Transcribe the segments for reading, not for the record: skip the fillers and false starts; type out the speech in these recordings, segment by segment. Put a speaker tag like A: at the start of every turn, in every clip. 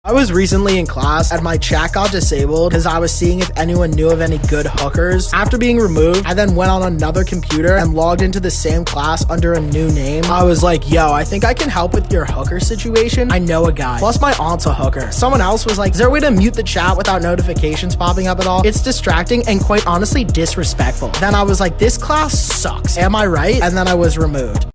A: I was recently in class and my chat got disabled because I was seeing if anyone knew of any good hookers. After being removed, I then went on another computer and logged into the same class under a new name. I was like, yo, I think I can help with your hooker situation. I know a guy. Plus my aunt's a hooker. Someone else was like, is there a way to mute the chat without notifications popping up at all? It's distracting and quite honestly disrespectful. Then I was like, this class sucks. Am I right? And then I was removed.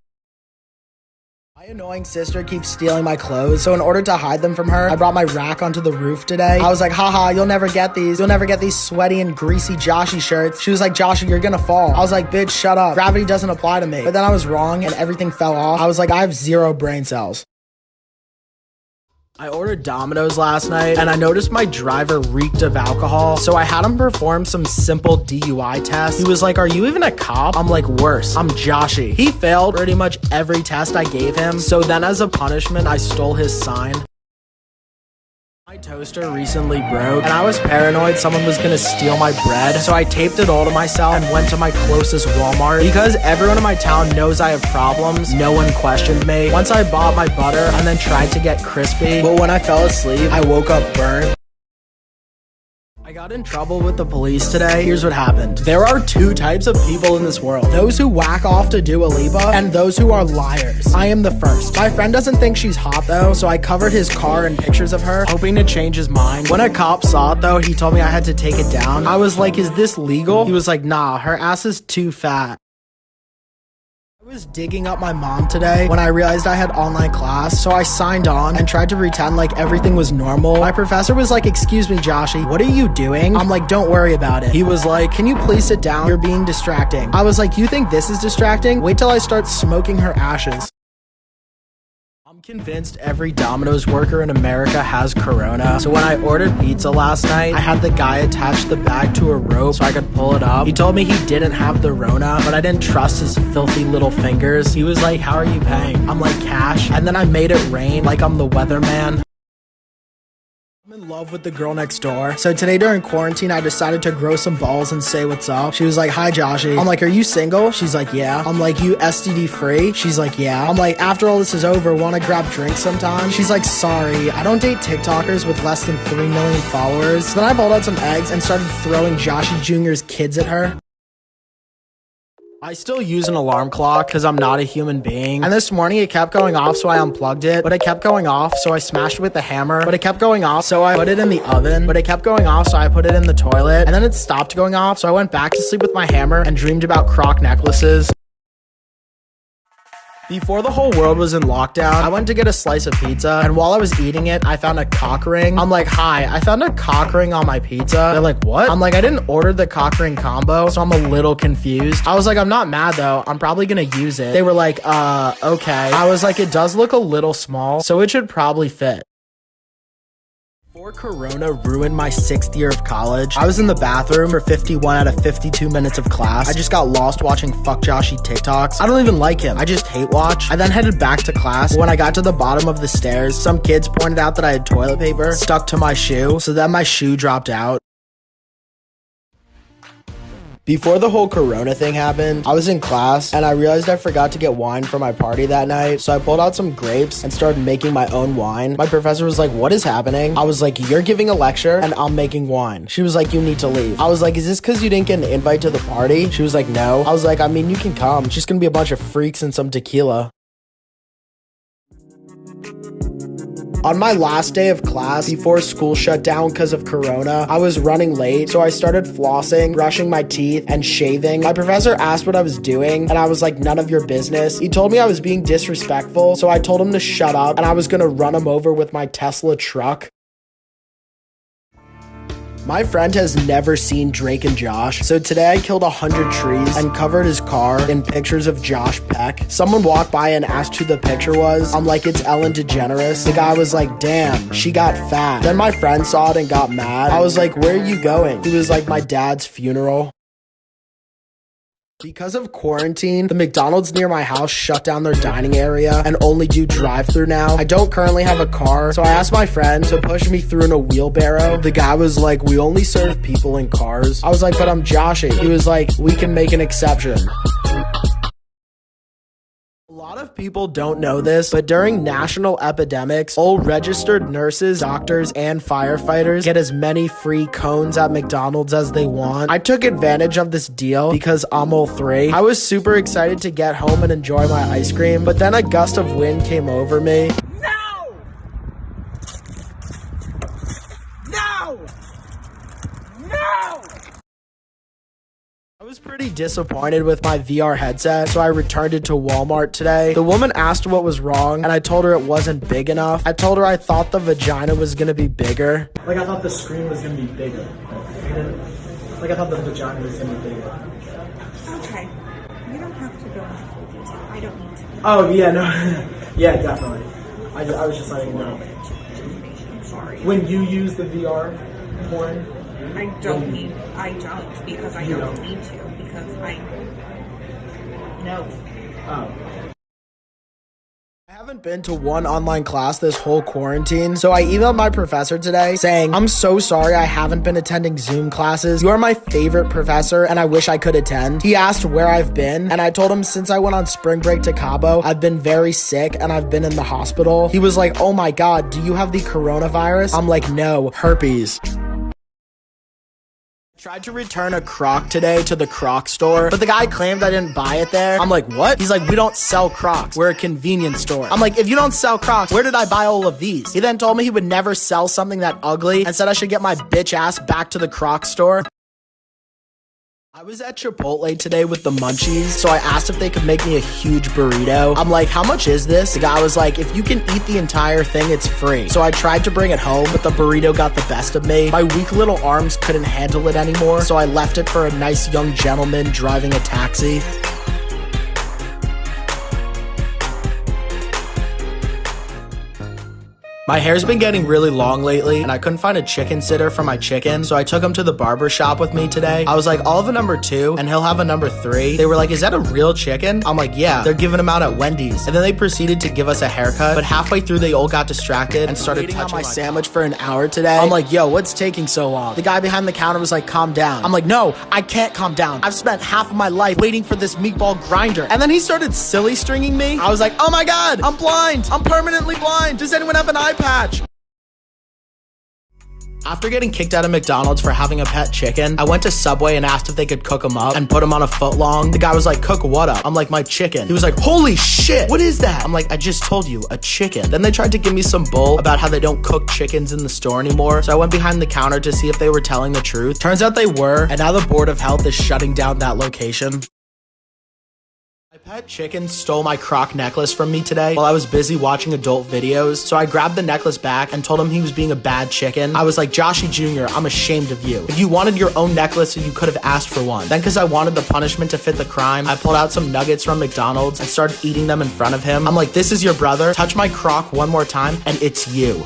A: My annoying sister keeps stealing my clothes, so in order to hide them from her, I brought my rack onto the roof today. I was like, haha, you'll never get these. You'll never get these sweaty and greasy Joshy shirts. She was like, Joshy, you're gonna fall. I was like, bitch, shut up. Gravity doesn't apply to me. But then I was wrong and everything fell off. I was like, I have 0 brain cells. I ordered Domino's last night and I noticed my driver reeked of alcohol, so I had him perform some simple DUI tests. He was like, are you even a cop? I'm like, worse, I'm Joshy. He failed pretty much every test I gave him, so then as a punishment, I stole his sign. My toaster recently broke and I was paranoid someone was gonna steal my bread, so I taped it all to myself and went to my closest Walmart. Because everyone in my town knows I have problems, no one questioned me. Once I bought my butter and then tried to get crispy, but when I fell asleep, I woke up burnt. I got in trouble with the police today. Here's what happened. There are 2 types of people in this world. Those who whack off to Dua Lipa and those who are liars. I am the first. My friend doesn't think she's hot though, so I covered his car in pictures of her, hoping to change his mind. When a cop saw it though, he told me I had to take it down. I was like, is this legal? He was like, nah, her ass is too fat. I was digging up my mom today when I realized I had online class, so I signed on and tried to pretend like everything was normal. My professor was like, excuse me, Joshy, what are you doing? I'm like, don't worry about it. He was like, can you please sit down? You're being distracting. I was like, you think this is distracting? Wait till I start smoking her ashes. I'm convinced every Domino's worker in America has corona. So when I ordered pizza last night, I had the guy attach the bag to a rope so I could pull it up. He told me he didn't have the Rona, but I didn't trust his filthy little fingers. He was like, how are you paying? I'm like, cash. And then I made it rain like I'm the weatherman. I'm in love with the girl next door. So today during quarantine, I decided to grow some balls and say what's up. She was like, hi, Joshy. I'm like, are you single? She's like, yeah. I'm like, you STD free? She's like, yeah. I'm like, after all this is over, want to grab drinks sometime? She's like, sorry, I don't date TikTokers with less than 3 million followers. So then I pulled out some eggs and started throwing Joshy Jr.'s kids at her. I still use an alarm clock because I'm not a human being. And this morning it kept going off, so I unplugged it. But it kept going off, so I smashed it with the hammer. But it kept going off, so I put it in the oven. But it kept going off, so I put it in the toilet. And then it stopped going off, so I went back to sleep with my hammer and dreamed about croc necklaces. Before the whole world was in lockdown, I went to get a slice of pizza, and while I was eating it, I found a cock ring. I'm like, hi, I found a cock ring on my pizza. They're like, what? I'm like, I didn't order the cock ring combo, so I'm a little confused. I was like, I'm not mad though, I'm probably gonna use it. They were like, okay. I was like, it does look a little small, so it should probably fit. Before Corona ruined my 6th year of college, I was in the bathroom for 51 out of 52 minutes of class. I just got lost watching FckJoshy TikToks. I don't even like him. I just hate watch. I then headed back to class. When I got to the bottom of the stairs, some kids pointed out that I had toilet paper stuck to my shoe, so then my shoe dropped out. Before the whole Corona thing happened, I was in class and I realized I forgot to get wine for my party that night. So I pulled out some grapes and started making my own wine. My professor was like, what is happening? I was like, you're giving a lecture and I'm making wine. She was like, you need to leave. I was like, is this because you didn't get an invite to the party? She was like, no. I was like, I mean, you can come. It's just gonna be a bunch of freaks and some tequila. On my last day of class, before school shut down because of Corona, I was running late, so I started flossing, brushing my teeth, and shaving. My professor asked what I was doing, and I was like, none of your business. He told me I was being disrespectful, so I told him to shut up, and I was gonna run him over with my Tesla truck. My friend has never seen Drake and Josh, so today I killed 100 trees and covered his car in pictures of Josh Peck. Someone walked by and asked who the picture was. I'm like, it's Ellen DeGeneres. The guy was like, damn, she got fat. Then my friend saw it and got mad. I was like, where are you going? He was like, my dad's funeral. Because of quarantine, the McDonald's near my house shut down their dining area and only do drive-thru now. I don't currently have a car, so I asked my friend to push me through in a wheelbarrow. The guy was like, we only serve people in cars. I was like, but I'm Joshy. He was like, we can make an exception. A lot of people don't know this, but during national epidemics, all registered nurses, doctors, and firefighters get as many free cones at McDonald's as they want. I took advantage of this deal because I'm all 3. I was super excited to get home and enjoy my ice cream, but then a gust of wind came over me.
B: No! No! No!
A: I was pretty disappointed with my VR headset, so I returned it to Walmart today. The woman asked what was wrong, and I told her it wasn't big enough. I told her I thought the vagina was gonna be bigger. Like, I thought the screen was gonna be bigger. Like, I thought the vagina was gonna be bigger.
B: Okay. You don't have to go into full detail. I don't need to.
A: Oh, yeah, no. Yeah, definitely. I was just letting you know.
B: I'm sorry.
A: When you use the VR porn,
B: I don't because I don't need to, because I know.
A: Oh. I haven't been to one online class this whole quarantine, so I emailed my professor today saying, I'm so sorry I haven't been attending Zoom classes. You are my favorite professor, and I wish I could attend. He asked where I've been, and I told him since I went on spring break to Cabo, I've been very sick, and I've been in the hospital. He was like, oh my god, do you have the coronavirus? I'm like, no, herpes. Tried to return a Croc today to the Croc store, but the guy claimed I didn't buy it there. I'm like, what? He's like, we don't sell Crocs. We're a convenience store. I'm like, if you don't sell Crocs, where did I buy all of these? He then told me he would never sell something that ugly and said I should get my bitch ass back to the Croc store. I was at Chipotle today with the munchies, so I asked if they could make me a huge burrito. I'm like, how much is this? The guy was like, if you can eat the entire thing, it's free. So I tried to bring it home, but the burrito got the best of me. My weak little arms couldn't handle it anymore, so I left it for a nice young gentleman driving a taxi. My hair's been getting really long lately, and I couldn't find a chicken sitter for my chicken, so I took him to the barber shop with me today. I was like, I'll have a number 2, and he'll have a number 3. They were like, is that a real chicken? I'm like, yeah, they're giving them out at Wendy's. And then they proceeded to give us a haircut, but halfway through they all got distracted and started touching my sandwich for an hour today. I'm like, yo, what's taking so long? The guy behind the counter was like, calm down. I'm like, no, I can't calm down. I've spent half of my life waiting for this meatball grinder. And then he started silly stringing me. I was like, oh my god, I'm blind. I'm permanently blind. Does anyone have an eye patch? After getting kicked out of McDonald's for having a pet chicken, I went to Subway and asked if they could cook them up and put them on a footlong. The guy was like, cook what up? I'm like, my chicken. He was like, holy shit, what is that? I'm like, I just told you, a chicken. Then they tried to give me some bull about how they don't cook chickens in the store anymore. So I went behind the counter to see if they were telling the truth. Turns out they were, and now the Board of Health is shutting down that location. My pet chicken stole my Croc necklace from me today while I was busy watching adult videos, so I grabbed the necklace back and told him he was being a bad chicken. I was like, Joshy Jr., I'm ashamed of you. If you wanted your own necklace, you could have asked for one. Then because I wanted the punishment to fit the crime, I pulled out some nuggets from McDonald's and started eating them in front of him. I'm like, this is your brother. Touch my Croc one more time and it's you.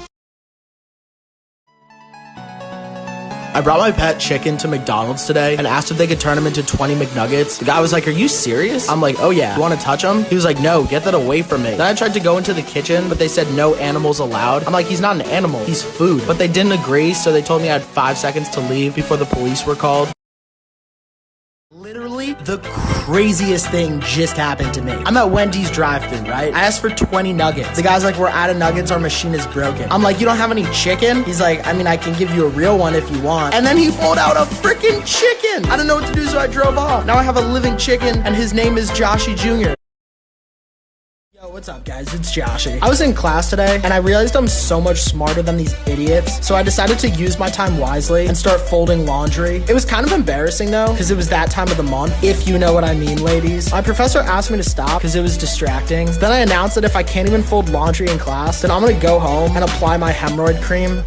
A: I brought my pet chicken to McDonald's today and asked if they could turn him into 20 McNuggets. The guy was like, are you serious? I'm like, oh yeah. You want to touch him? He was like, no, get that away from me. Then I tried to go into the kitchen, but they said no animals allowed. I'm like, he's not an animal, he's food. But they didn't agree, so they told me I had 5 seconds to leave before the police were called. Literally, the craziest thing just happened to me. I'm at Wendy's drive-thru, right? I asked for 20 nuggets. The guy's like, we're out of nuggets, our machine is broken. I'm like, you don't have any chicken? He's like, I mean, I can give you a real one if you want. And then he pulled out a freaking chicken. I don't know what to do, so I drove off. Now I have a living chicken, and his name is Joshy Jr. Yo, what's up guys, it's Joshy. I was in class today and I realized I'm so much smarter than these idiots, so I decided to use my time wisely and start folding laundry. It was kind of embarrassing though, because it was that time of the month, if you know what I mean, ladies. My professor asked me to stop because it was distracting. So then I announced that if I can't even fold laundry in class, then I'm gonna go home and apply my hemorrhoid cream.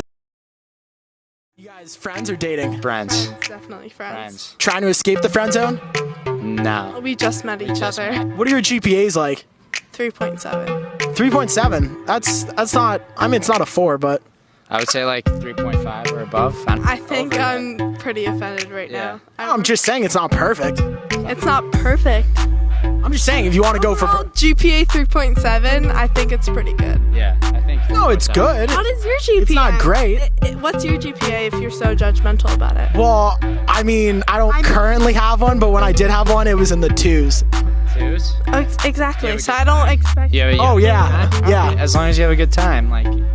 A: You guys friends or dating?
C: Friends.
D: Definitely friends.
A: Trying to escape the friend zone?
C: No.
D: We just met each other.
A: What are your GPAs like?
D: 3.7.
A: 3.7? That's not, I mean, it's not a 4, but
C: I would say like 3.5 or above.
D: I think I'm pretty offended right now.
A: I'm just saying it's not perfect.
D: It's not perfect.
A: I'm just saying if you want to go for
D: GPA 3.7, I think it's pretty good.
C: Yeah, I think.
A: No, it's good.
D: What is your GPA?
A: It's not great.
D: What's your GPA if you're so judgmental about it?
A: Well, I mean, I don't currently have one, but when I did have one, it was in the 2s.
C: twos.
D: Exactly.
C: Yeah, we
D: So
C: did
D: I don't expect.
C: Yeah.
A: Oh, yeah. Yeah.
C: As long as you have a good time, like, you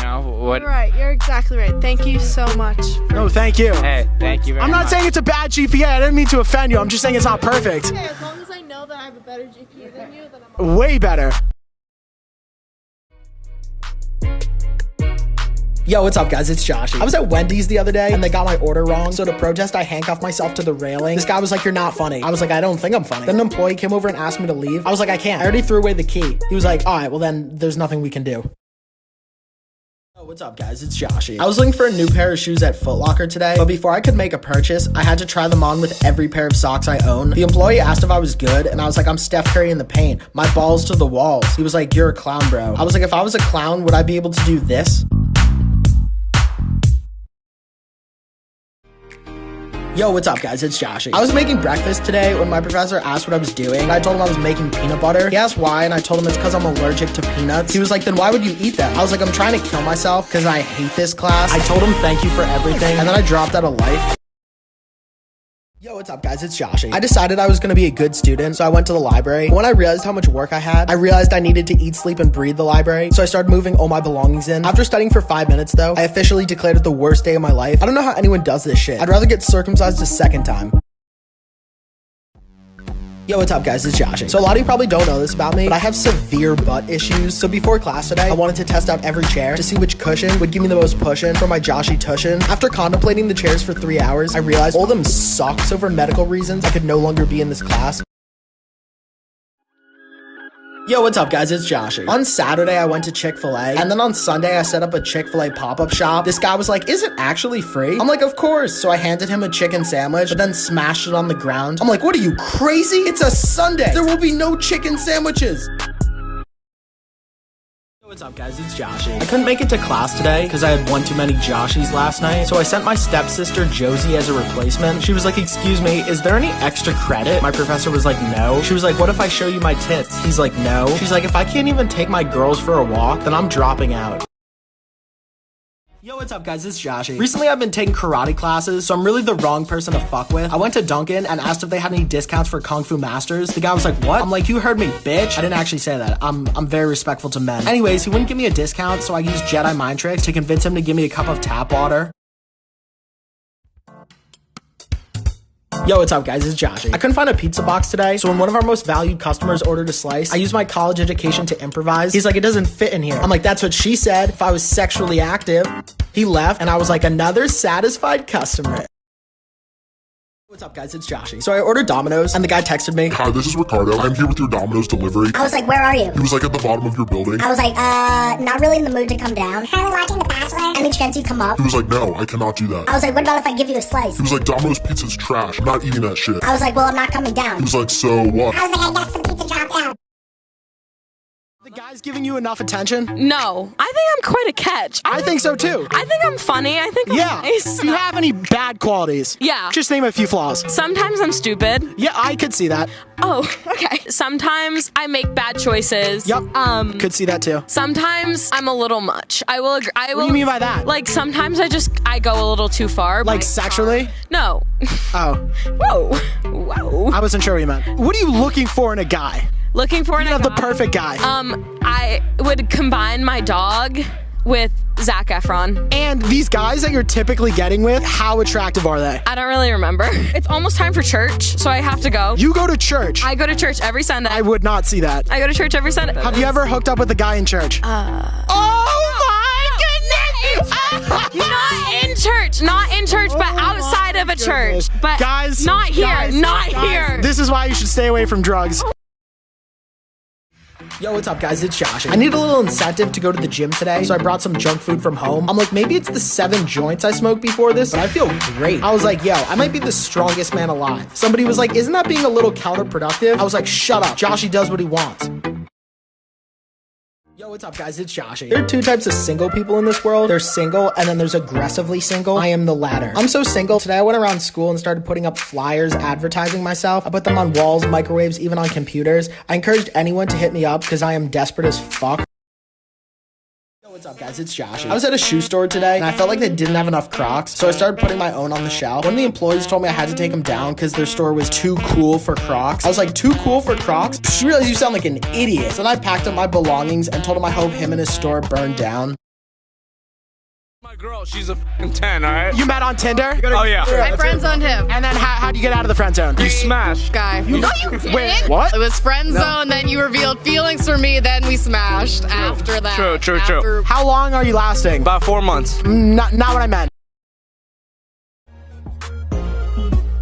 C: know what?
D: You're right. You're exactly right. Thank you so much.
A: No, thank you.
C: Hey, thank you very
A: I'm
C: much.
A: not saying it's a bad GPA. I didn't mean to offend you. I'm just saying it's not perfect.
D: Okay, as long as I know that I have a better GPA than you, then I'm
A: Way better. Yo, what's up, guys? It's Joshy. I was at Wendy's the other day, and they got my order wrong, so to protest, I handcuffed myself to the railing. This guy was like, "You're not funny." I was like, "I don't think I'm funny." Then an employee came over and asked me to leave. I was like, "I can't. I already threw away the key." He was like, "All right, well then, there's nothing we can do." Oh, what's up, guys? It's Joshy. I was looking for a new pair of shoes at Foot Locker today, but before I could make a purchase, I had to try them on with every pair of socks I own. The employee asked if I was good, and I was like, "I'm Steph Curry in the paint. My balls to the walls." He was like, "You're a clown, bro." I was like, "If I was a clown, would I be able to do this?" Yo, what's up, guys? It's Joshy. I was making breakfast today when my professor asked what I was doing. I told him I was making peanut butter. He asked why, and I told him it's because I'm allergic to peanuts. He was like, "Then why would you eat them?" I was like, "I'm trying to kill myself because I hate this class." I told him thank you for everything, and then I dropped out of life. Yo, what's up, guys? It's Joshy. I decided I was going to be a good student, so I went to the library. When I realized how much work I had, I realized I needed to eat, sleep, and breathe the library, so I started moving all my belongings in. After studying for 5 minutes, though, I officially declared it the worst day of my life. I don't know how anyone does this shit. I'd rather get circumcised a second time. Yo, what's up, guys? It's Joshy. So a lot of you probably don't know this about me, but I have severe butt issues. So before class today, I wanted to test out every chair to see which cushion would give me the most pushin' for my Joshy tushin'. After contemplating the chairs for 3 hours, I realized all of them suck, so for medical reasons, I could no longer be in this class. Yo, what's up, guys? It's Joshy. On Saturday, I went to Chick-fil-A, and then on Sunday, I set up a Chick-fil-A pop-up shop. This guy was like, "Is it actually free?" I'm like, "Of course." So I handed him a chicken sandwich, but then smashed it on the ground. I'm like, "What are you, crazy? It's a Sunday. There will be no chicken sandwiches." What's up, guys? It's Joshy. I couldn't make it to class today because I had one too many Joshies last night, so I sent my stepsister Josie as a replacement. She was like, "Excuse me, is there any extra credit?" My professor was like, "No." She was like, "What if I show you my tits?" He's like, "No." She's like, "If I can't even take my girls for a walk, then I'm dropping out." Yo, what's up, guys? It's Joshy. Recently, I've been taking karate classes, so I'm really the wrong person to fuck with. I went to Dunkin' and asked if they had any discounts for Kung Fu Masters. The guy was like, "What?" I'm like, "You heard me, bitch." I didn't actually say that. I'm very respectful to men. Anyways, he wouldn't give me a discount, so I used Jedi mind tricks to convince him to give me a cup of tap water. Yo, what's up, guys? It's Joshy. I couldn't find a pizza box today, so when one of our most valued customers ordered a slice, I used my college education to improvise. He's like, "It doesn't fit in here." I'm like, "That's what she said. If I was sexually active." He left, and I was like, "Another satisfied customer." What's up, guys? It's Joshy. So I ordered Domino's, and the guy texted me.
E: "Hi, this is Ricardo. I'm here with your Domino's delivery."
F: I was like, "Where are you?"
E: He was like at the bottom of your building.
F: I was like, not really in the mood to come down. Currently watching The Bachelor. Any chance you come up?
E: He was like, "No, I cannot do that."
F: I was like, "What about if I give you a slice?"
E: He was like, "Domino's pizza's trash. I'm not eating that shit."
F: I was like, "Well, I'm not coming down."
E: He was like, "So what?"
F: I was like, "I guess the pizza dropped out."
A: The guy's giving you enough attention?
G: No, I think I'm quite a catch.
A: I think so too.
G: I think I'm funny. I think I'm
A: Yeah.
G: nice.
A: Do you have any bad qualities?
G: Yeah.
A: Just name a few flaws.
G: Sometimes I'm stupid.
A: Yeah, I could see that.
G: Oh, okay. Sometimes I make bad choices.
A: Yep. Could see that too.
G: Sometimes I'm a little much. I will agree.
A: What do you mean by that?
G: Like sometimes I go a little too far.
A: Like sexually?
G: No.
A: Oh.
G: Whoa. Whoa.
A: I wasn't sure what you meant. What are you looking for in a guy?
G: Looking for
A: You have the perfect guy.
G: I would combine my dog with Zac Efron.
A: And these guys that you're typically getting with, how attractive are they?
G: I don't really remember. It's almost time for church, so I have to go.
A: You go to church.
G: I go to church every Sunday.
A: I would not see that.
G: I go to church every Sunday.
A: Have you ever hooked up with a guy in church?
G: Not in church, but outside of a church. But
A: Guys,
G: not here,
A: guys,
G: not
A: guys,
G: here.
A: This is why you should stay away from drugs. Yo, what's up, guys? It's Joshy. I need a little incentive to go to the gym today, so I brought some junk food from home. I'm like, maybe it's the 7 joints I smoked before this, but I feel great. I was like, yo, I might be the strongest man alive. Somebody was like, "Isn't that being a little counterproductive?" I was like, shut up. Joshy does what he wants. Yo, what's up, guys? It's Joshy. There are 2 types of single people in this world. There's single, and then there's aggressively single. I am the latter. I'm so single. Today I went around school and started putting up flyers advertising myself. I put them on walls, microwaves, even on computers. I encouraged anyone to hit me up because I am desperate as fuck. What's up, guys? It's Joshy. I was at a shoe store today and I felt like they didn't have enough Crocs, so I started putting my own on the shelf. One of the employees told me I had to take them down because their store was too cool for Crocs. I was like, too cool for Crocs? Psh, you realize you sound like an idiot. So then I packed up my belongings and told him I hope him and his store burned down.
H: My girl, she's a f***ing 10, alright?
A: You met on Tinder?
H: Oh yeah.
I: I friend zoned him.
A: And then how'd you get out of the friend zone?
H: You smashed.
I: Guy.
D: No, you didn't.
A: Wait, what?
I: It was friend zone, then you revealed feelings for me, then we smashed after that.
H: True.
A: How long are you lasting?
H: About 4 months.
A: Not what I meant.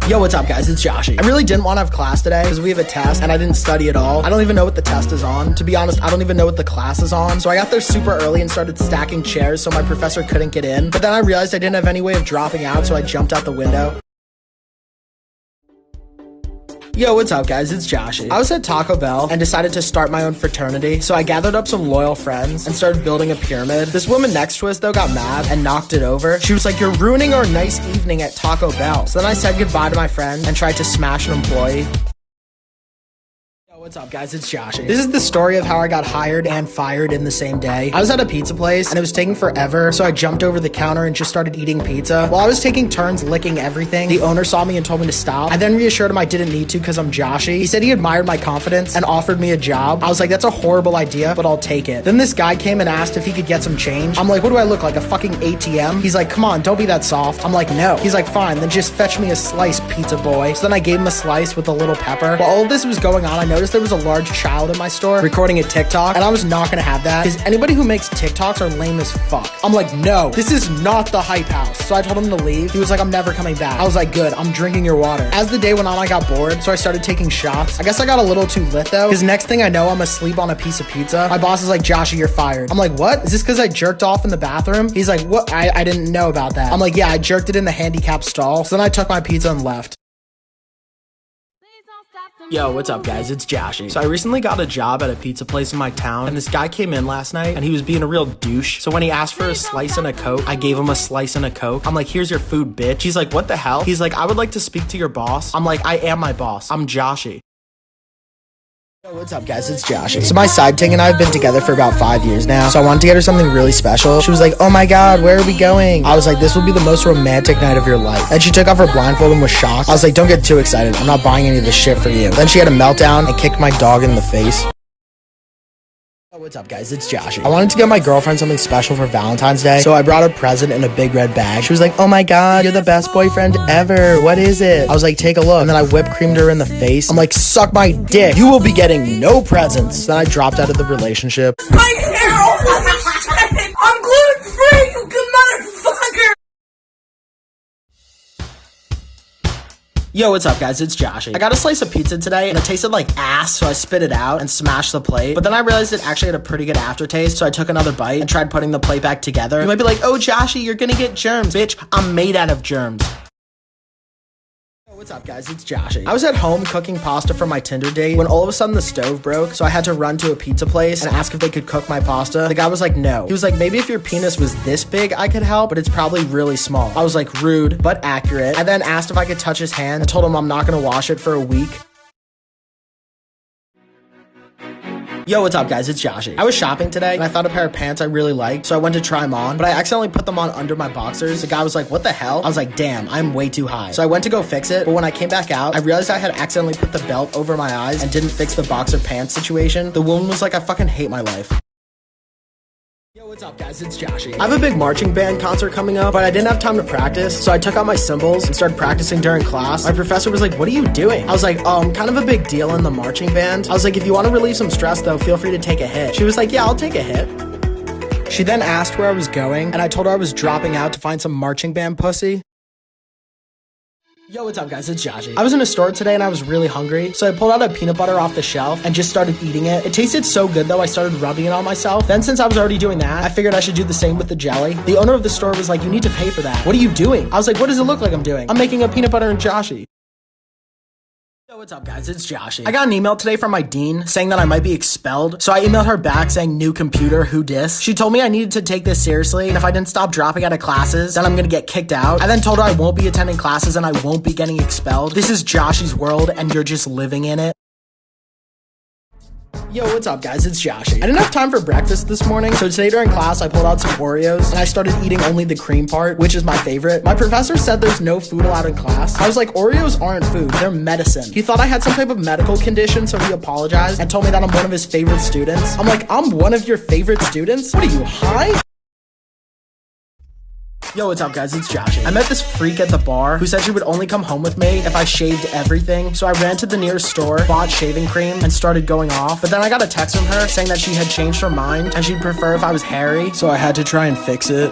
A: Yo, what's up, guys? It's Joshy. I really didn't want to have class today because we have a test and I didn't study at all. I don't even know what the test is on. To be honest, I don't even know what the class is on. So I got there super early and started stacking chairs so my professor couldn't get in. But then I realized I didn't have any way of dropping out, so I jumped out the window. Yo, what's up, guys? It's Joshy. I was at Taco Bell and decided to start my own fraternity, so I gathered up some loyal friends and started building a pyramid. This woman next to us, though, got mad and knocked it over. She was like, "You're ruining our nice evening at Taco Bell." So then I said goodbye to my friend and tried to smash an employee. What's up, guys? It's Joshy. This is the story of how I got hired and fired in the same day. I was at a pizza place and it was taking forever, so I jumped over the counter and just started eating pizza. While I was taking turns licking everything, the owner saw me and told me to stop. I then reassured him I didn't need to because I'm Joshy. He said he admired my confidence and offered me a job. I was like, that's a horrible idea, but I'll take it. Then this guy came and asked if he could get some change. I'm like, what do I look like, a fucking ATM? He's like, come on, don't be that soft. I'm like, no. He's like, fine, then just fetch me a slice, pizza boy. So then I gave him a slice with a little pepper. While all of this was going on, I noticed there was a large child in my store recording a TikTok, and I was not gonna have that because anybody who makes TikToks are lame as fuck. I'm like, no, this is not the hype house. So I told him to leave. He was like, I'm never coming back. I was like, good, I'm drinking your water. As the day went on, I got bored, so I started taking shots. I guess I got a little too lit though, because next thing I know, I'm asleep on a piece of pizza. My boss is like, Joshy, you're fired. I'm like, what? Is this because I jerked off in the bathroom? He's like, what? I didn't know about that. I'm like, yeah, I jerked it in the handicap stall. So then I took my pizza and left. Yo, what's up, guys? It's Joshy. So I recently got a job at a pizza place in my town, and this guy came in last night and he was being a real douche. So when he asked for a slice and a Coke, I gave him a slice and a Coke. I'm like, here's your food, bitch. He's like, what the hell? He's like, I would like to speak to your boss. I'm like, I am my boss. I'm Joshy. Yo, what's up, guys? It's Joshy. So my side ting and I have been together for about 5 years now, so I wanted to get her something really special. She was like, oh my god, where are we going? I was like, this will be the most romantic night of your life. Then she took off her blindfold and was shocked. I was like, don't get too excited. I'm not buying any of this shit for you. Then she had a meltdown and kicked my dog in the face. Yo, what's up, guys? It's Joshy. I wanted to get my girlfriend something special for Valentine's Day, so I brought a present in a big red bag. She was like, oh my god, you're the best boyfriend ever. What is it? I was like, take a look. And then I whipped creamed her in the face. I'm like, suck my dick. You will be getting no presents. Then I dropped out of the relationship.
J: My hair almost shredded. I'm gluten free, you good motherfucker.
A: Yo, what's up, guys? It's Joshy. I got a slice of pizza today and it tasted like ass, so I spit it out and smashed the plate. But then I realized it actually had a pretty good aftertaste, so I took another bite and tried putting the plate back together. You might be like, oh, Joshy, you're gonna get germs. Bitch, I'm made out of germs. What's up, guys? It's Joshy. I was at home cooking pasta for my Tinder date when all of a sudden the stove broke, so I had to run to a pizza place and ask if they could cook my pasta. The guy was like, no. He was like, maybe if your penis was this big, I could help, but it's probably really small. I was like, rude, but accurate. I then asked if I could touch his hand and told him I'm not gonna wash it for a week. Yo, what's up, guys? It's Joshy. I was shopping today and I found a pair of pants I really liked, so I went to try them on, but I accidentally put them on under my boxers. The guy was like, what the hell? I was like, damn, I'm way too high. So I went to go fix it, but when I came back out, I realized I had accidentally put the belt over my eyes and didn't fix the boxer pants situation. The woman was like, I fucking hate my life. Yo, what's up, guys? It's Joshy. I have a big marching band concert coming up, but I didn't have time to practice, so I took out my cymbals and started practicing during class. My professor was like, what are you doing? I was like, kind of a big deal in the marching band. I was like, if you want to relieve some stress, though, feel free to take a hit. She was like, yeah, I'll take a hit. She then asked where I was going, and I told her I was dropping out to find some marching band pussy. Yo, what's up, guys? It's Joshy. I was in a store today and I was really hungry, so I pulled out a peanut butter off the shelf and just started eating it. It tasted so good, though, I started rubbing it on myself. Then, since I was already doing that, I figured I should do the same with the jelly. The owner of the store was like, you need to pay for that. What are you doing? I was like, what does it look like I'm doing? I'm making a peanut butter and Joshy. Yo, what's up, guys? It's Joshy. I got an email today from my dean saying that I might be expelled, so I emailed her back saying, new computer, who dis? She told me I needed to take this seriously, and if I didn't stop dropping out of classes, then I'm gonna get kicked out. I then told her I won't be attending classes and I won't be getting expelled. This is Joshy's world, and you're just living in it. Yo, what's up guys, it's Joshy. I didn't have time for breakfast this morning, so today during class I pulled out some Oreos and I started eating only the cream part, which is my favorite. My professor said there's no food allowed in class. I was like, Oreos aren't food, they're medicine. He thought I had some type of medical condition, so he apologized and told me that I'm one of his favorite students. I'm like, I'm one of your favorite students? What are you, high? Yo, what's up guys, it's Joshy. I met this freak at the bar who said she would only come home with me if I shaved everything. So I ran to the nearest store, bought shaving cream, and started going off. But then I got a text from her saying that she had changed her mind and she'd prefer if I was hairy. So I had to try and fix it.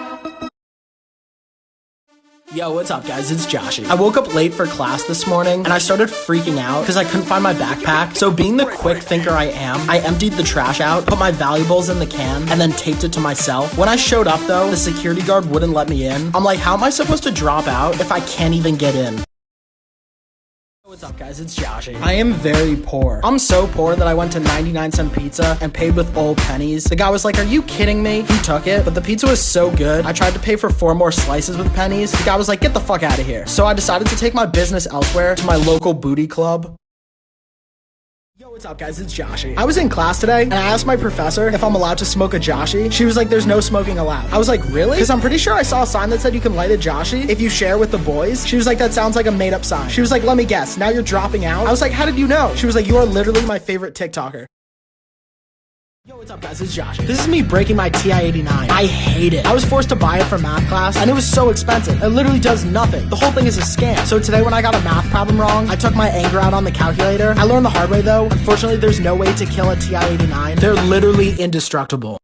A: Yo, what's up guys, it's Joshy. I woke up late for class this morning and I started freaking out because I couldn't find my backpack. So being the quick thinker I am, I emptied the trash out, put my valuables in the can, and then taped it to myself. When I showed up though, the security guard wouldn't let me in. I'm like, how am I supposed to drop out if I can't even get in? What's up guys, it's Joshy. I am very poor. I'm so poor that I went to 99-cent pizza and paid with old pennies. The guy was like, are you kidding me? He took it, but the pizza was so good. I tried to pay for 4 more slices with pennies. The guy was like, get the fuck out of here. So I decided to take my business elsewhere to my local booty club. Yo, what's up guys, it's Joshy. I was in class today and I asked my professor if I'm allowed to smoke a Joshy. She was like, there's no smoking allowed. I was like, really? Because I'm pretty sure I saw a sign that said you can light a Joshy if you share with the boys. She was like, that sounds like a made up sign. She was like, let me guess, now you're dropping out? I was like, how did you know? She was like, you are literally my favorite TikToker. Yo, what's up guys, it's Joshy. This is me breaking my TI-89. I hate it. I was forced to buy it for math class and it was so expensive. It literally does nothing. The whole thing is a scam. So today when I got a math problem wrong, I took my anger out on the calculator. I learned the hard way though. Unfortunately, there's no way to kill a TI-89. They're literally indestructible.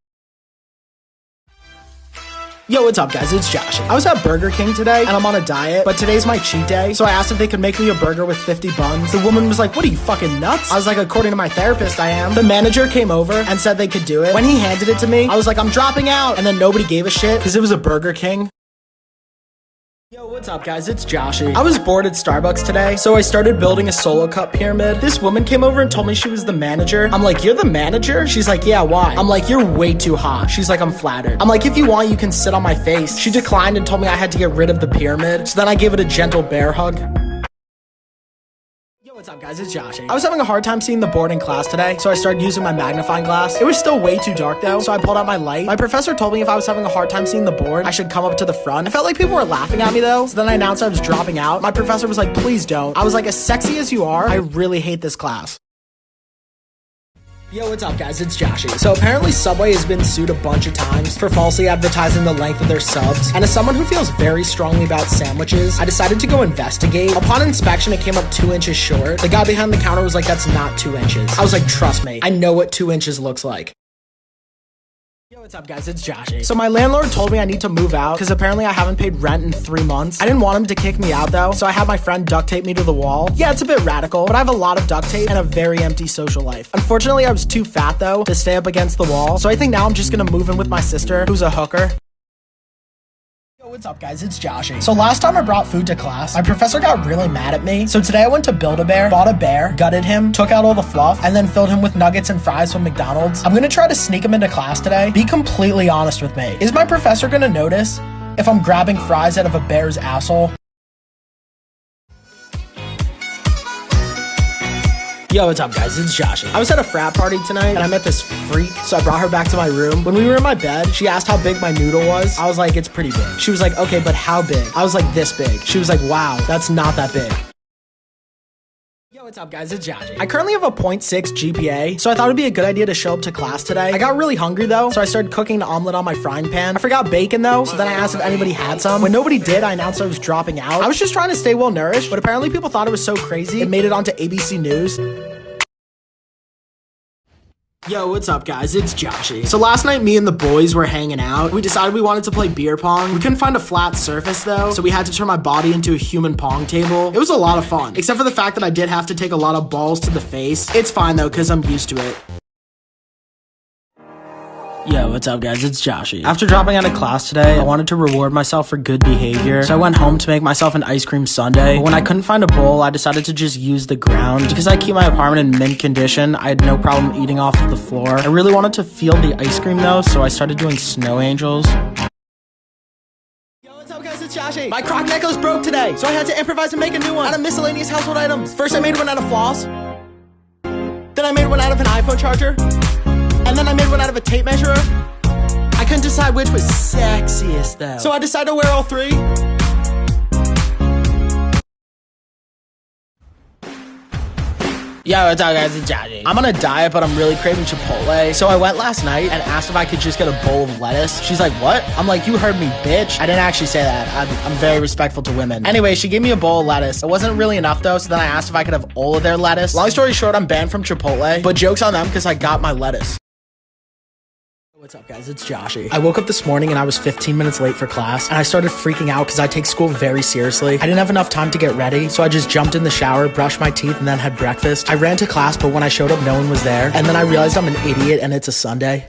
A: Yo, what's up guys, it's Joshy. I was at Burger King today and I'm on a diet, but today's my cheat day, so I asked if they could make me a burger with 50 buns. The woman was like, what are you, fucking nuts? I was like, according to my therapist, I am. The manager came over and said they could do it. When he handed it to me, I was like, I'm dropping out, and then nobody gave a shit because it was a Burger King. Yo, what's up guys, it's Joshy. I was bored at Starbucks today, so I started building a solo cup pyramid. This woman came over and told me she was the manager. I'm like, you're the manager? She's like, yeah, why? I'm like, you're way too hot. She's like, I'm flattered. I'm like, if you want, you can sit on my face. She declined and told me I had to get rid of the pyramid, so then I gave it a gentle bear hug. What's up guys, it's Joshy. I was having a hard time seeing the board in class today, so I started using my magnifying glass. It was still way too dark though, so I pulled out my light. My professor told me if I was having a hard time seeing the board, I should come up to the front. I felt like people were laughing at me though, so then I announced I was dropping out. My professor was like, please don't. I was like, as sexy as you are, I really hate this class. Yo, what's up guys, it's Joshy. So apparently Subway has been sued a bunch of times for falsely advertising the length of their subs, and as someone who feels very strongly about sandwiches, I decided to go investigate. Upon inspection, it came up 2 inches short. The guy behind the counter was like, that's not 2 inches. I was like, trust me, I know what 2 inches looks like. Yo, what's up guys, it's Joshy. So my landlord told me I need to move out because apparently I haven't paid rent in 3 months. I didn't want him to kick me out though, so I had my friend duct tape me to the wall. Yeah, it's a bit radical, but I have a lot of duct tape and a very empty social life. Unfortunately, I was too fat though to stay up against the wall, so I think now I'm just gonna move in with my sister, who's a hooker. What's up guys, it's Joshy. So last time I brought food to class, my professor got really mad at me. So today I went to Build-A-Bear, bought a bear, gutted him, took out all the fluff, and then filled him with nuggets and fries from McDonald's. I'm gonna try to sneak him into class today. Be completely honest with me. Is my professor gonna notice if I'm grabbing fries out of a bear's asshole? Yo, what's up guys, it's Joshy. I was at a frat party tonight and I met this freak, so I brought her back to my room. When we were in my bed, she asked how big my noodle was. I was like, it's pretty big. She was like, okay, but how big? I was like, this big. She was like, wow, that's not that big. Yo, what's up guys, it's Joshy. I currently have a 0.6 GPA, so I thought it'd be a good idea to show up to class today. I got really hungry though, so I started cooking an omelet on my frying pan. I forgot bacon though, so then I asked if anybody had some. When nobody did, I announced I was dropping out. I was just trying to stay well nourished, but apparently people thought it was so crazy, it made it onto ABC News. Yo, what's up guys, it's Joshy. So last night me and the boys were hanging out. We decided we wanted to play beer pong. We couldn't find a flat surface though, so we had to turn my body into a human pong table. It was a lot of fun, except for the fact that I did have to take a lot of balls to the face. It's fine though, cause I'm used to it. Yo, what's up guys, it's Joshy. After dropping out of class today, I wanted to reward myself for good behavior, so I went home to make myself an ice cream sundae. But when I couldn't find a bowl, I decided to just use the ground. Because I keep my apartment in mint condition, I had no problem eating off of the floor. I really wanted to feel the ice cream though, so I started doing snow angels. Yo, what's up guys, it's Joshy. My croc necklace broke today, so I had to improvise and make a new one out of miscellaneous household items. First I made one out of floss. Then I made one out of an iPhone charger. And then I made one out of a tape measure. I couldn't decide which was sexiest though. So I decided to wear all three. Yo, what's up guys, it's Joshy. I'm on a diet, but I'm really craving Chipotle. So I went last night and asked if I could just get a bowl of lettuce. She's like, what? I'm like, you heard me, bitch. I didn't actually say that. I'm very respectful to women. Anyway, she gave me a bowl of lettuce. It wasn't really enough though, so then I asked if I could have all of their lettuce. Long story short, I'm banned from Chipotle, but joke's on them because I got my lettuce. What's up guys, it's Joshy. I woke up this morning and I was 15 minutes late for class and I started freaking out because I take school very seriously. I didn't have enough time to get ready, so I just jumped in the shower, brushed my teeth, and then had breakfast. I ran to class, but when I showed up, no one was there. And then I realized I'm an idiot and it's a Sunday.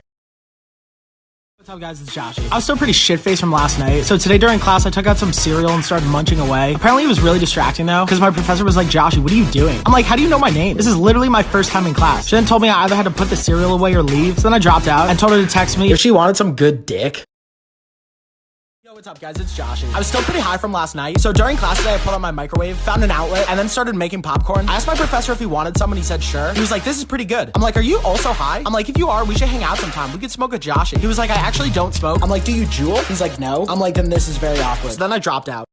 A: What's up guys, it's Joshy. I was still pretty shit-faced from last night, so today during class I took out some cereal and started munching away. Apparently it was really distracting though, because my professor was like, Joshy, what are you doing? I'm like, how do you know my name? This is literally my first time in class. She then told me I either had to put the cereal away or leave, so then I dropped out and told her to text me if she wanted some good dick. Yo, what's up guys, it's Joshy. I was still pretty high from last night, so during class today I put on my microwave, found an outlet, and then started making popcorn. I asked my professor if he wanted some and he said sure. He was like, this is pretty good. I'm like, are you also high? I'm like, if you are, we should hang out sometime. We could smoke a Joshy. He was like, I actually don't smoke. I'm like, do you Juul? He's like, no. I'm like, then this is very awkward. So then I dropped out.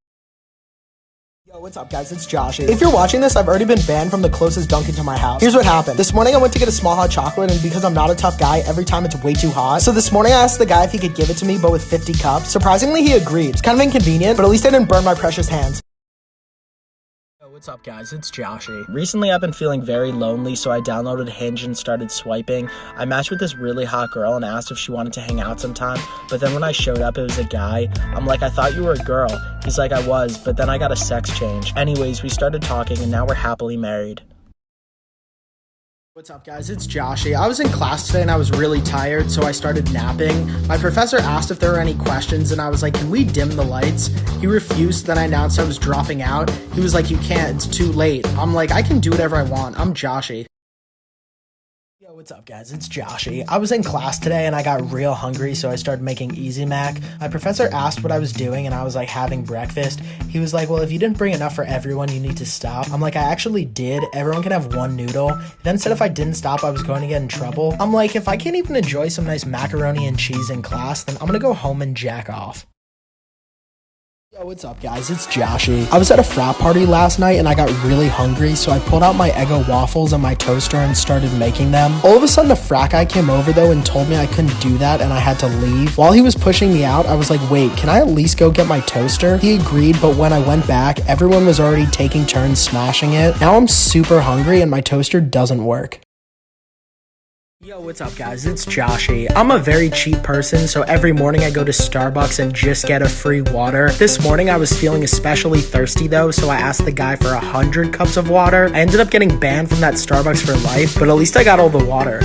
A: Yo, what's up guys, it's Joshy. If you're watching this, I've already been banned from the closest Dunkin' to my house. Here's what happened. This morning I went to get a small hot chocolate, and because I'm not a tough guy, every time it's way too hot. So this morning I asked the guy if he could give it to me, but with 50 cups. Surprisingly, he agreed. It's kind of inconvenient, but at least I didn't burn my precious hands. Yo, what's up guys, it's Joshy. Recently I've been feeling very lonely, so I downloaded Hinge and started swiping. I matched with this really hot girl and asked if she wanted to hang out sometime, but then when I showed up it was a guy. I'm like, I thought you were a girl. He's like, I was, but then I got a sex change. Anyways, we started talking and now we're happily married. What's up guys, it's Joshy. I was in class today and I was really tired, so I started napping. My professor asked if there were any questions and I was like, can we dim the lights? He refused, then I announced I was dropping out. He was like, you can't, it's too late. I'm like, I can do whatever I want, I'm Joshy. Yo, what's up guys, it's Joshy. I was in class today and I got real hungry, so I started making Easy Mac. My professor asked what I was doing and I was like, having breakfast. He was like, well, if you didn't bring enough for everyone, you need to stop. I'm like, I actually did. Everyone can have one noodle. He then said if I didn't stop, I was going to get in trouble. I'm like, if I can't even enjoy some nice macaroni and cheese in class, then I'm gonna go home and jack off. Yo, what's up guys, it's Joshy. I was at a frat party last night and I got really hungry, so I pulled out my Eggo waffles and my toaster and started making them. All of a sudden a frat guy came over though and told me I couldn't do that and I had to leave. While he was pushing me out, I was like, wait, can I at least go get my toaster? He agreed, but when I went back, everyone was already taking turns smashing it. Now I'm super hungry and my toaster doesn't work. Yo, what's up guys, it's Joshy. I'm a very cheap person, so every morning I go to Starbucks and just get a free water. This morning I was feeling especially thirsty though, so I asked the guy for 100 cups of water. I ended up getting banned from that Starbucks for life, but at least I got all the water.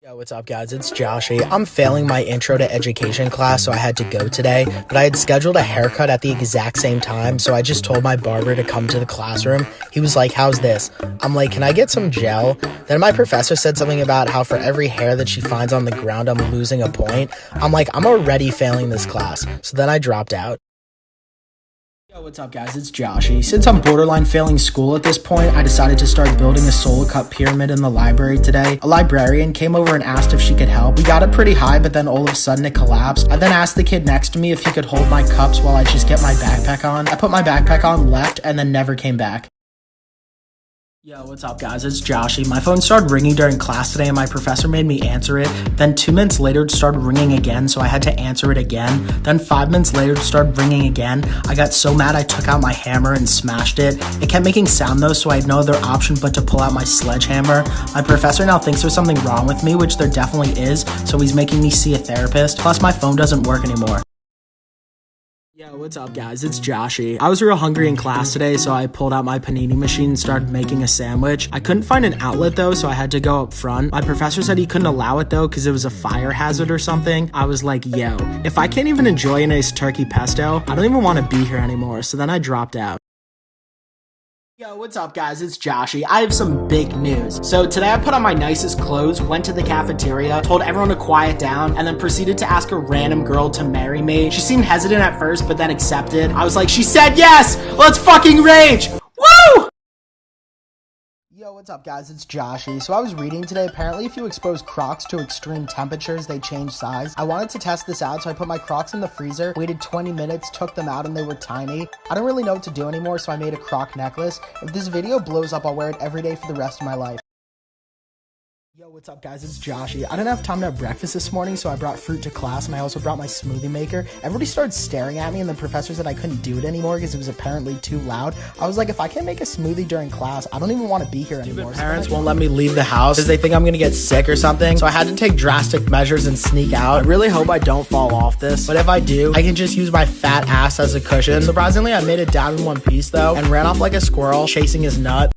A: Yo, what's up guys, it's Joshy. I'm failing my intro to education class, so I had to go today, but I had scheduled a haircut at the exact same time, so I just told my barber to come to the classroom. He was like, how's this? I'm like, can I get some gel? Then my professor said something about how for every hair that she finds on the ground, I'm losing a point. I'm like, I'm already failing this class, so then I dropped out. Yo, what's up guys, it's Joshy. Since I'm borderline failing school at this point, I decided to start building a solo cup pyramid in the library today. A librarian came over and asked if she could help. We got it pretty high, but then all of a sudden it collapsed. I then asked the kid next to me if he could hold my cups while I just get my backpack on. I put my backpack on, left, and then never came back. Yo, what's up guys, it's Joshy. My phone started ringing during class today and my professor made me answer it. Then 2 minutes later it started ringing again, so I had to answer it again. Then 5 minutes later it started ringing again. I got so mad I took out my hammer and smashed it. It kept making sound though, so I had no other option but to pull out my sledgehammer. My professor now thinks there's something wrong with me, which there definitely is, so he's making me see a therapist. Plus my phone doesn't work anymore. Yo, what's up guys, it's Joshy. I was real hungry in class today, so I pulled out my panini machine and started making a sandwich. I couldn't find an outlet though, so I had to go up front. My professor said he couldn't allow it though because it was a fire hazard or something. I was like, yo, if I can't even enjoy a nice turkey pesto, I don't even want to be here anymore, so then I dropped out. Yo, what's up guys, it's Joshy. I have some big news. So today I put on my nicest clothes, went to the cafeteria, told everyone to quiet down, and then proceeded to ask a random girl to marry me. She seemed hesitant at first, but then accepted. I was like, she said yes! Let's fucking rage! What's up guys, it's Joshy. So I was reading today, apparently if you expose Crocs to extreme temperatures, they change size. I wanted to test this out, so I put my Crocs in the freezer, waited 20 minutes, took them out, and they were tiny. I don't really know what to do anymore, so I made a Croc necklace. If this video blows up, I'll wear it every day for the rest of my life. Yo, what's up guys, it's Joshy. I didn't have time to have breakfast this morning, so I brought fruit to class, and I also brought my smoothie maker. Everybody started staring at me, and the professor said I couldn't do it anymore because it was apparently too loud. I was like, if I can't make a smoothie during class, I don't even want to be here anymore. Parents won't let me leave the house because they think I'm gonna get sick or something, so I had to take drastic measures and sneak out. I really hope I don't fall off this, but if I do, I can just use my fat ass as a cushion. Surprisingly, I made it down in one piece though, and ran off like a squirrel chasing his nut.